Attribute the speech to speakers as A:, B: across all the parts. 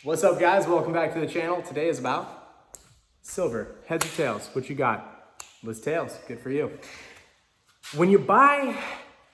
A: What's up, guys? Welcome back to the channel. Today is about silver. Heads or tails? What you got? Was tails. Good for you. When you buy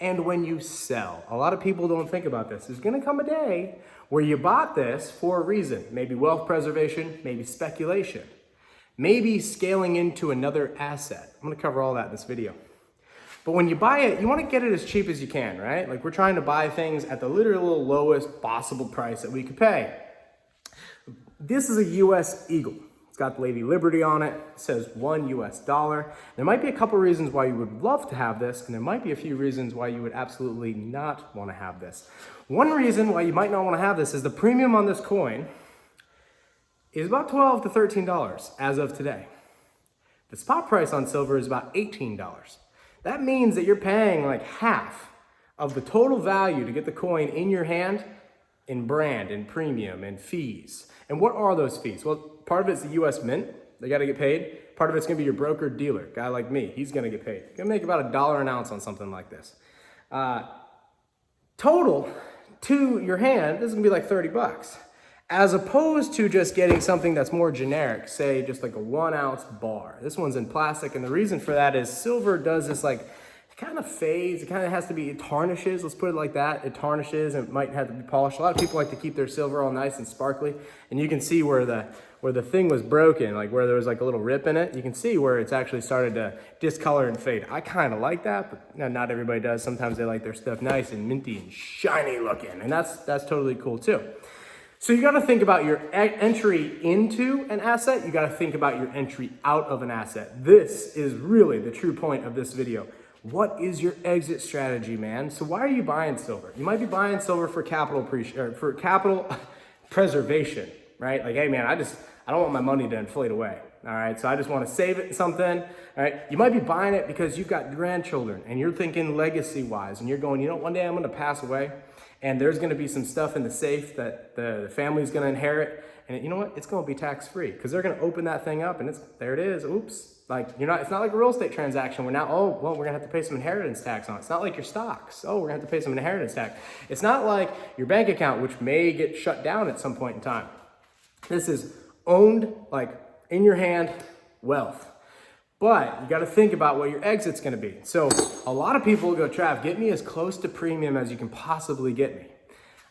A: and when you sell, a lot of people don't think about this. There's going to come a day where you bought this for a reason. Maybe wealth preservation, maybe speculation, maybe scaling into another asset. I'm going to cover all that in this video. But when you buy it, you want to get it as cheap as you can, right? Like, we're trying to buy things at the literal lowest possible price that we could pay. This is a US Eagle. It's got the Lady Liberty on it. It says $1 US. There might be a couple reasons why you would love to have this, and there might be a few reasons why you would absolutely not want to have this. One reason why you might not want to have this is the premium on this coin is about $12 to $13 as of today. The spot price on silver is about $18. That means that you're paying like half of the total value to get the coin in your hand in brand, in premium, and fees. And what are those fees? Well, part of it's the US Mint. They got to get paid. Part of it's going to be your broker dealer, guy like me. He's going to get paid. You're going to make about $1 an ounce on something like this. Total to your hand, this is going to be like 30 bucks. As opposed to just getting something that's more generic, say just like a 1 ounce bar. This one's in plastic, and the reason for that is silver does this like, it kind of fades, it kind of has to be, it tarnishes, let's put it like that. It tarnishes and it might have to be polished. A lot of people like to keep their silver all nice and sparkly, and you can see where the thing was broken, like where there was like a little rip in it, you can see where it's actually started to discolor and fade. I kind of like that, but not everybody does. Sometimes they like their stuff nice and minty and shiny looking, and that's totally cool too. So you got to think about your entry into an asset. You got to think about your entry out of an asset. This is really the true point of this video. What is your exit strategy, man? So why are you buying silver? You might be buying silver for capital preservation, right? Like, hey man, I don't want my money to inflate away. All right, so I just want to save it in something. All right, you might be buying it because you've got grandchildren and you're thinking legacy-wise, and you're going, you know, one day I'm going to pass away, and there's going to be some stuff in the safe that the family's going to inherit, and you know what? It's going to be tax-free because they're going to open that thing up, and there it is. Oops. Like, it's not like a real estate transaction where now, oh, well, we're gonna have to pay some inheritance tax on it. It's not like your stocks. Oh, we're gonna have to pay some inheritance tax. It's not like your bank account, which may get shut down at some point in time. This is owned, like in your hand, wealth. But you gotta think about what your exit's gonna be. So a lot of people will go, Trav, get me as close to premium as you can possibly get me.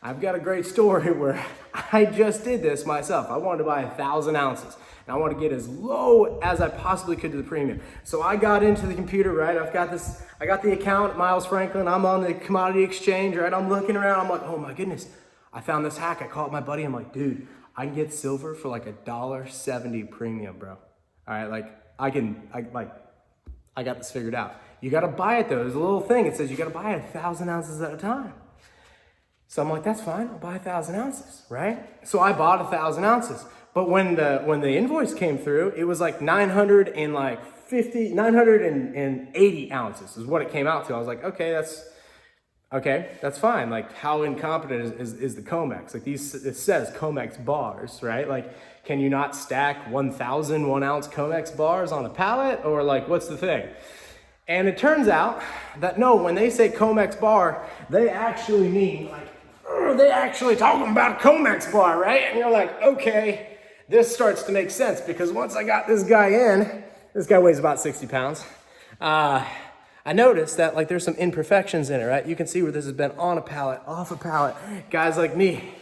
A: I've got a great story where I just did this myself. I wanted to buy 1,000 ounces. And I want to get as low as I possibly could to the premium. So I got into the computer, right? I got the account at Miles Franklin. I'm on the commodity exchange, right? I'm looking around. I'm like, oh my goodness. I found this hack. I called my buddy. I'm like, dude, I can get silver for like $1.70 premium, bro. All right, like I got this figured out. You got to buy it though. There's a little thing. It says you got to buy it 1,000 ounces at a time. So I'm like, that's fine. I'll buy 1,000 ounces, right? So I bought 1,000 ounces. But when the invoice came through, it was like 980 ounces is what it came out to. I was like, okay, that's fine. Like, how incompetent is the COMEX? Like, it says COMEX bars, right? Like, can you not stack 1,000 1 ounce COMEX bars on a pallet? Or like, what's the thing? And it turns out that no, when they say COMEX bar, they actually mean like, they actually talking about a COMEX bar, right? And you're like, okay. This starts to make sense because once I got this guy in, this guy weighs about 60 pounds. I noticed that like there's some imperfections in it, right? You can see where this has been on a pallet, off a pallet. Guys like me,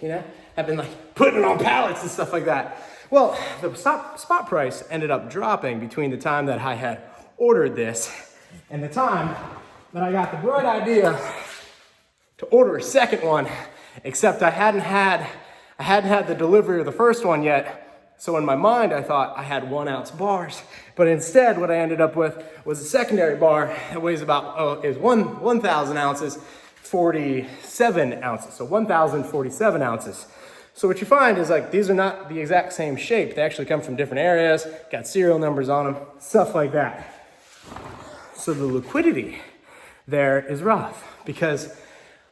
A: have been like putting it on pallets and stuff like that. Well, the spot price ended up dropping between the time that I had ordered this and the time that I got the bright idea to order a second one, except I hadn't had the delivery of the first one yet. So in my mind, I thought I had 1 ounce bars, but instead what I ended up with was a secondary bar that weighs about, is 1,000 ounces, 47 ounces. So 1,047 ounces. So what you find is like, these are not the exact same shape. They actually come from different areas, got serial numbers on them, stuff like that. So the liquidity there is rough because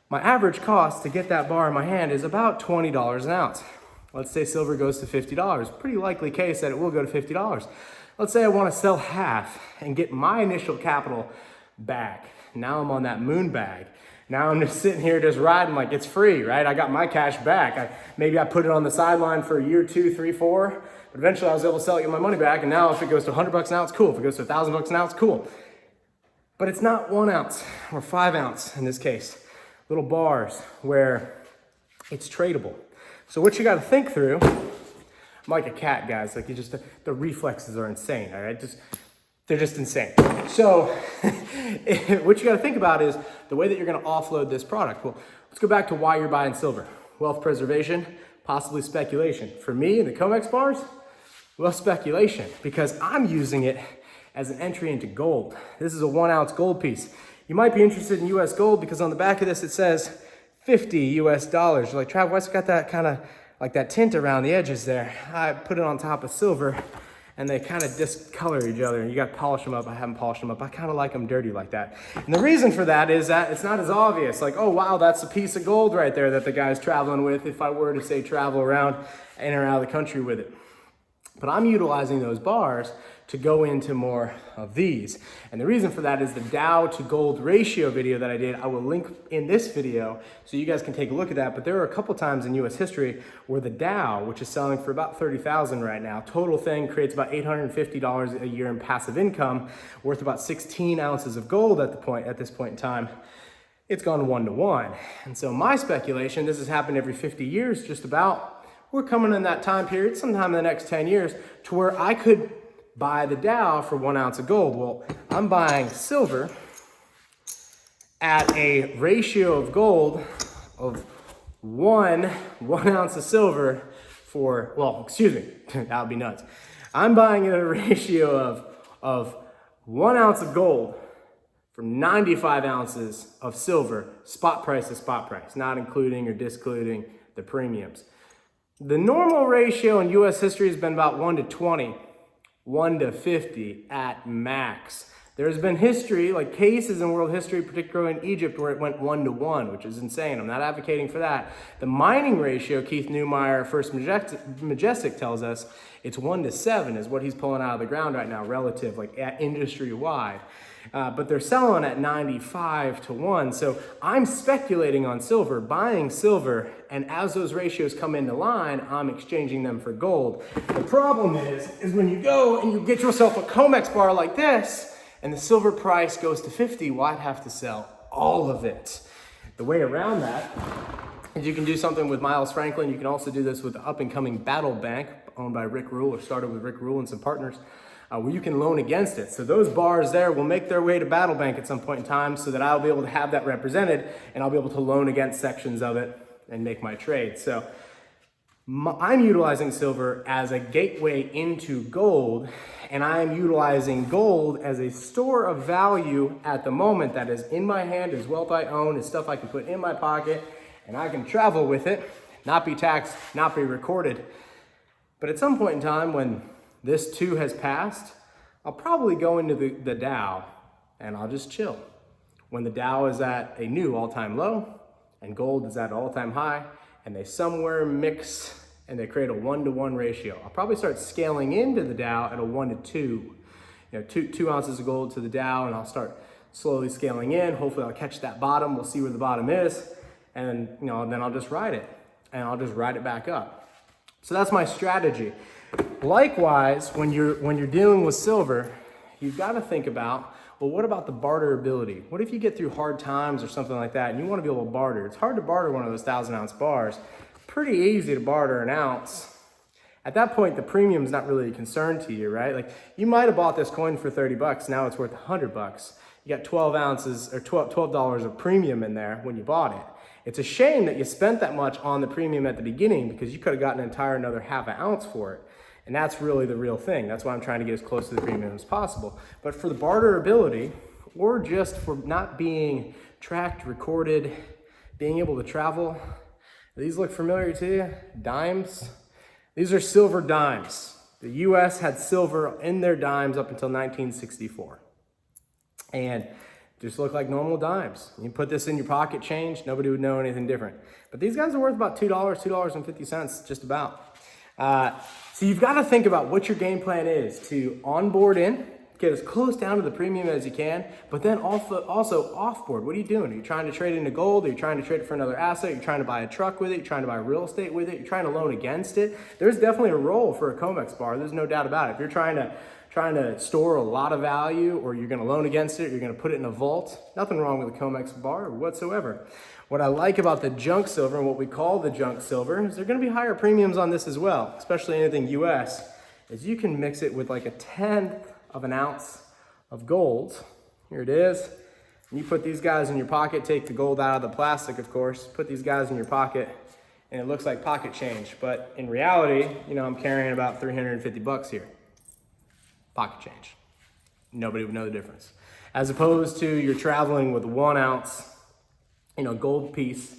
A: my average cost to get that bar in my hand is about $20 an ounce. Let's say silver goes to $50. Pretty likely case that it will go to $50. Let's say I want to sell half and get my initial capital back. Now I'm on that moon bag. Now I'm just sitting here just riding like it's free, right? I got my cash back. Maybe I put it on the sideline for a year, 2, 3, 4, but eventually I was able to sell it, get my money back. And now if it goes to $100 now, it's cool. If it goes to $1,000 now, it's cool. But it's not 1 ounce or 5 ounce in this case. Little bars where it's tradable. So what you got to think through, I'm like a cat, guys. Like the reflexes are insane, all right? They're just insane. So what you got to think about is the way that you're going to offload this product. Well, let's go back to why you're buying silver. Wealth preservation, possibly speculation. For me and the COMEX bars, well, speculation, because I'm using it as an entry into gold. This is a 1 ounce gold piece. You might be interested in US gold because on the back of this it says 50 US dollars. You're like, Trav, why's it got that kind of like that tint around the edges there? I put it on top of silver and they kind of discolor each other, and you got to polish them up. I haven't polished them up. I kind of like them dirty like that. And the reason for that is that it's not as obvious. Like, oh, wow, that's a piece of gold right there that the guy's traveling with if I were to, say, travel around in or out of the country with it. But I'm utilizing those bars to go into more of these. And the reason for that is the Dow to gold ratio video that I did. I will link in this video so you guys can take a look at that. But there are a couple times in US history where the Dow, which is selling for about 30,000 right now, total thing creates about $850 a year in passive income, worth about 16 ounces of gold at this point in time. It's gone 1 to 1. And so my speculation, this has happened every 50 years, just about. We're coming in that time period, sometime in the next 10 years, to where I could buy the Dow for 1 ounce of gold. Well, I'm buying silver at a ratio of gold of one ounce of silver for, well, excuse me, that would be nuts. I'm buying it at a ratio of 1 ounce of gold for 95 ounces of silver, spot price to spot price, not including or discluding the premiums. The normal ratio in US history has been about 1 to 20. 1 to 50 at max. There's been history, like cases in world history, particularly in Egypt, where it went 1 to 1, which is insane. I'm not advocating for that. The mining ratio, Keith Neumeyer, First Majestic tells us, it's 1 to 7 is what he's pulling out of the ground right now, relative, like industry-wide. But they're selling at 95 to 1. So I'm speculating on silver, buying silver, and as those ratios come into line, I'm exchanging them for gold. The problem is when you go and you get yourself a COMEX bar like this, and the silver price goes to 50, well, I'd have to sell all of it. The way around that is you can do something with Miles Franklin. You can also do this with the up-and-coming Battle Bank, owned by Rick Rule, or started with Rick Rule and some partners. Where you can loan against it. So those bars there will make their way to Battle Bank at some point in time so that I'll be able to have that represented and I'll be able to loan against sections of it and make my trade. So I'm utilizing silver as a gateway into gold, and I am utilizing gold as a store of value at the moment that is in my hand, is wealth I own, is stuff I can put in my pocket, and I can travel with it, not be taxed, not be recorded. But at some point in time when this too has passed, I'll probably go into the Dow and I'll just chill. When the Dow is at a new all-time low and gold is at an all-time high and they somewhere mix and they create a 1 to 1 ratio, I'll probably start scaling into the Dow at a 1 to 2. Two ounces of gold to the Dow, and I'll start slowly scaling in. Hopefully I'll catch that bottom. We'll see where the bottom is. And then I'll just ride it and I'll just ride it back up. So that's my strategy. Likewise, when you're dealing with silver, you've got to think about, well, what about the barterability? What if you get through hard times or something like that and you want to be able to barter? It's hard to barter one of those 1,000-ounce bars. Pretty easy to barter an ounce. At that point, the premium's not really a concern to you, right? Like, you might have bought this coin for $30, now it's worth $100. You got 12 ounces or $12 of premium in there when you bought it. It's a shame that you spent that much on the premium at the beginning because you could have gotten another half an ounce for it. And that's really the real thing. That's why I'm trying to get as close to the premium as possible. But for the barterability, or just for not being tracked, recorded, being able to travel, these look familiar to you? Dimes. These are silver dimes. The US had silver in their dimes up until 1964. And just look like normal dimes. You put this in your pocket change, nobody would know anything different. But these guys are worth about $2, $2.50, just about. So you've got to think about what your game plan is to onboard in, get as close down to the premium as you can, but then also offboard. What are you doing? Are you trying to trade into gold? Are you trying to trade it for another asset? Are you trying to buy a truck with it? You're trying to buy real estate with it? You're trying to loan against it? There's definitely a role for a COMEX bar. There's no doubt about it. If you're trying to store a lot of value, or you're gonna loan against it, you're gonna put it in a vault, nothing wrong with a COMEX bar whatsoever. What I like about the junk silver, and what we call the junk silver, is there are gonna be higher premiums on this as well, especially anything US, is you can mix it with like a 1/10 of an ounce of gold. Here it is. And you put these guys in your pocket, take the gold out of the plastic, of course, put these guys in your pocket, and it looks like pocket change. But in reality, you know, I'm carrying about 350 bucks here. Pocket change. Nobody would know the difference. As opposed to you're traveling with 1 ounce, you know, gold piece,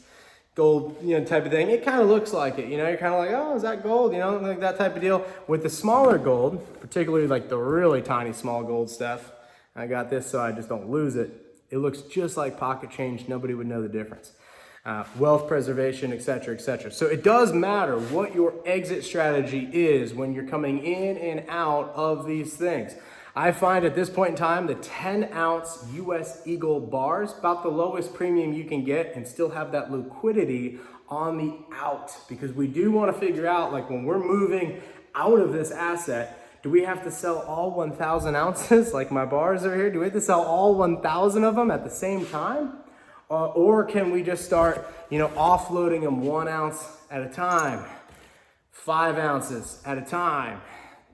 A: gold, you know, type of thing. It kind of looks like it, you know, you're kind of like, oh, is that gold? You know, like that type of deal. With the smaller gold, particularly like the really tiny small gold stuff, I got this so I just don't lose it. It looks just like pocket change. Nobody would know the difference. Wealth preservation, et cetera, et cetera. So it does matter what your exit strategy is when you're coming in and out of these things. I find at this point in time, the 10-ounce US Eagle bars, about the lowest premium you can get and still have that liquidity on the out, because we do want to figure out, like when we're moving out of this asset, do we have to sell all 1,000 ounces like my bars are here? Do we have to sell all 1,000 of them at the same time? Or can we just start, you know, offloading them 1 ounce at a time, 5 ounces at a time?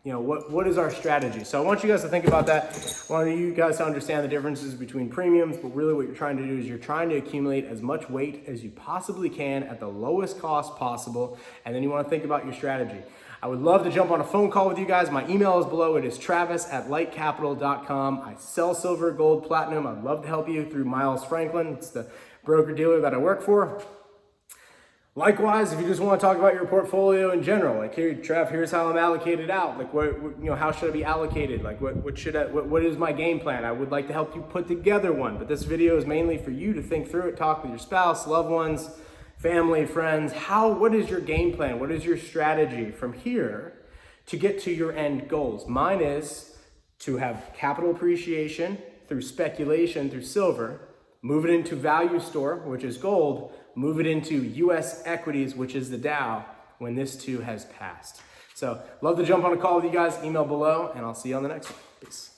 A: You know, what is our strategy? So I want you guys to think about that. I want you guys to understand the differences between premiums, but really what you're trying to do is you're trying to accumulate as much weight as you possibly can at the lowest cost possible, and then you want to think about your strategy. I would love to jump on a phone call with you guys. My email is below. It is travis@lightcapital.com. I sell silver, gold, platinum. I'd love to help you through Miles Franklin. It's the broker dealer that I work for. Likewise, if you just want to talk about your portfolio in general, like here, Trav, here's how I'm allocated out. Like what you know, how should I be allocated? Like what is my game plan? I would like to help you put together one, but this video is mainly for you to think through it, talk with your spouse, loved ones, family, friends. What is your game plan? What is your strategy from here to get to your end goals? Mine is to have capital appreciation through speculation, through silver, move it into value store, which is gold, move it into US equities, which is the Dow, when this too has passed. So love to jump on a call with you guys. Email below, and I'll see you on the next one. Peace.